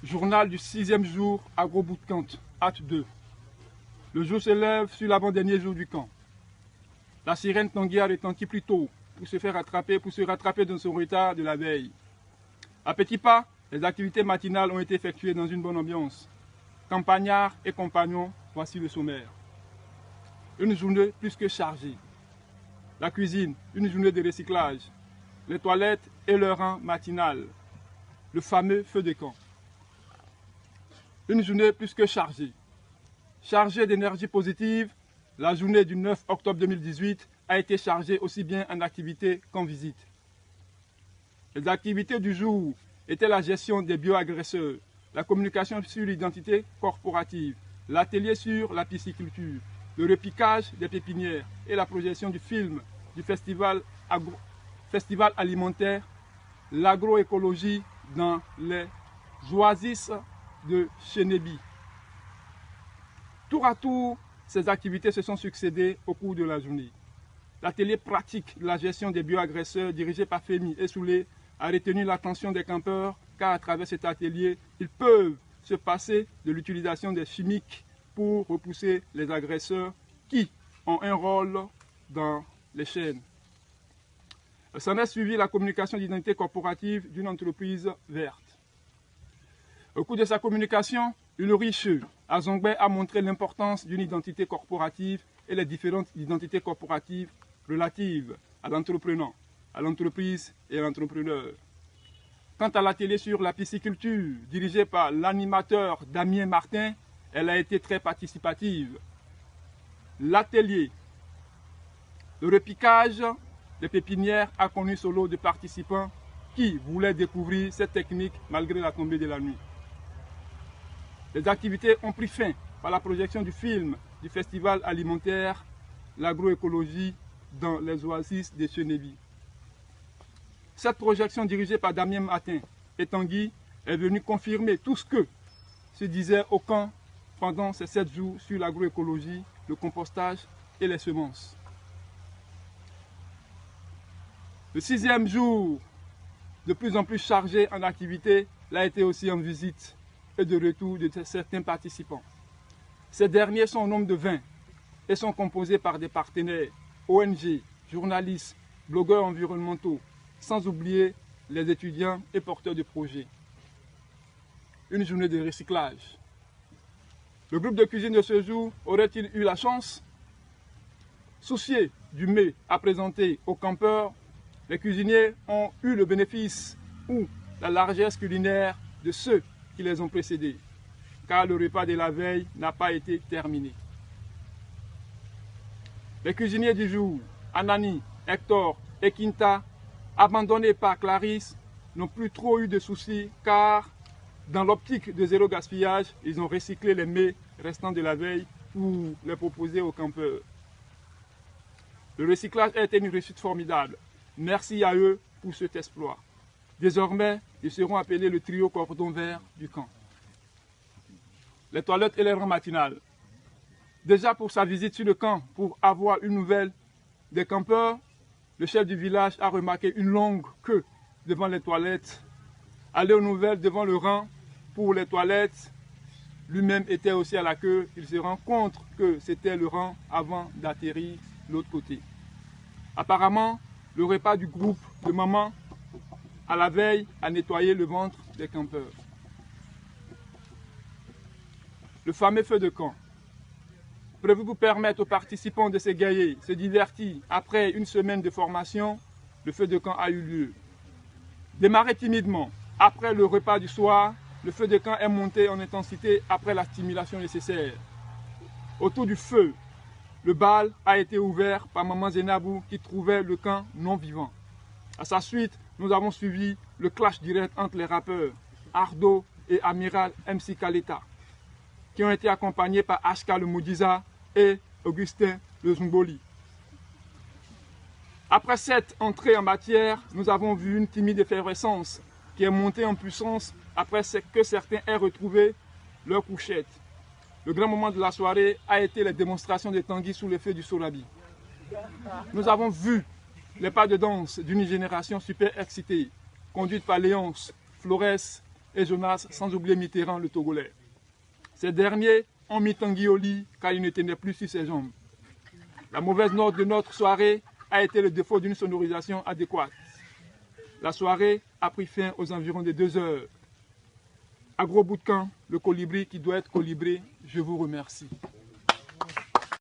Journal du 6e jour, Agro-Bootcamp, acte 2. Le jour se lève sur l'avant-dernier jour du camp. La sirène Tanguy a retentit plus tôt pour se rattraper dans son retard de la veille. À petits pas, les activités matinales ont été effectuées dans une bonne ambiance. Campagnards et compagnons, voici le sommaire. Une journée plus que chargée. La cuisine, une journée de recyclage. Les toilettes et le rang matinal. Le fameux feu de camp. Une journée plus que chargée. Chargée d'énergie positive, la journée du 9 octobre 2018 a été chargée aussi bien en activité qu'en visite. Les activités du jour étaient la gestion des bioagresseurs, la communication sur l'identité corporative, l'atelier sur la pisciculture, le repiquage des pépinières et la projection du film du festival alimentaire, l'agroécologie dans les oasis de Chénébi. Tour à tour, ces activités se sont succédées au cours de la journée. L'atelier pratique de la gestion des bioagresseurs dirigé par Femi et Soulé a retenu l'attention des campeurs car à travers cet atelier, ils peuvent se passer de l'utilisation des chimiques pour repousser les agresseurs qui ont un rôle dans les chaînes. S'en est suivi la communication d'identité corporative d'une entreprise verte. Au cours de sa communication, Ulrich Azongbe a montré l'importance d'une identité corporative et les différentes identités corporatives relatives à l'entrepreneur, à l'entreprise et à l'entrepreneur. Quant à l'atelier sur la pisciculture, dirigé par l'animateur Damien Martin, elle a été très participative. L'atelier, le repiquage des pépinières a connu son lot de participants qui voulaient découvrir cette technique malgré la tombée de la nuit. Les activités ont pris fin par la projection du film du festival alimentaire, l'agroécologie dans les oasis de Chénébi. Cette projection dirigée par Damien Martin et Tanguy est venue confirmer tout ce que se disait au camp pendant ces 7 jours sur l'agroécologie, le compostage et les semences. Le 6e jour, de plus en plus chargé en activité, l'a été aussi en visite et de retour de certains participants. Ces derniers sont au nombre de 20 et sont composés par des partenaires, ONG, journalistes, blogueurs environnementaux, sans oublier les étudiants et porteurs de projets. Une journée de recyclage. Le groupe de cuisine de ce jour aurait-il eu la chance? Souciés du mets à présenter aux campeurs, les cuisiniers ont eu le bénéfice ou la largesse culinaire de ceux qui les ont précédés, car le repas de la veille n'a pas été terminé. Les cuisiniers du jour, Anani, Hector et Quinta, abandonnés par Clarisse, n'ont plus trop eu de soucis car, dans l'optique de zéro gaspillage, ils ont recyclé les mets restants de la veille pour les proposer aux campeurs. Le recyclage a été une réussite formidable. Merci à eux pour cet exploit. Désormais, ils seront appelés le trio cordon vert du camp. Les toilettes et les rangs matinales. Déjà pour sa visite sur le camp, pour avoir une nouvelle des campeurs, le chef du village a remarqué une longue queue devant les toilettes. Aller aux nouvelles devant le rang pour les toilettes, lui-même était aussi à la queue. Il se rend compte que c'était le rang avant d'atterrir de l'autre côté. Apparemment, le repas du groupe de maman à la veille a nettoyé le ventre des campeurs. Le fameux feu de camp. Prévu pour permettre aux participants de s'égayer, se divertir après une semaine de formation, le feu de camp a eu lieu. Démarré timidement, après le repas du soir, le feu de camp est monté en intensité après la stimulation nécessaire. Autour du feu, le bal a été ouvert par Maman Zenabou qui trouvait le camp non vivant. À sa suite, nous avons suivi le clash direct entre les rappeurs Ardo et Amiral MC Kaleta, qui ont été accompagnés par HK le Moudiza et Augustin le Zumboli. Après cette entrée en matière, nous avons vu une timide effervescence qui est montée en puissance après que certains aient retrouvé leur couchette. Le grand moment de la soirée a été les démonstrations de Tanguy sous l'effet du Solabi. Nous avons vu les pas de danse d'une génération super excitée, conduite par Léonce, Flores et Jonas, sans oublier Mitterrand, le Togolais. Ces derniers ont mis Tanguy au lit car il ne tenait plus sur ses jambes. La mauvaise note de notre soirée a été le défaut d'une sonorisation adéquate. La soirée a pris fin aux environs de 2 heures. À Gros Bout de Camp, le colibri qui doit être colibré, je vous remercie.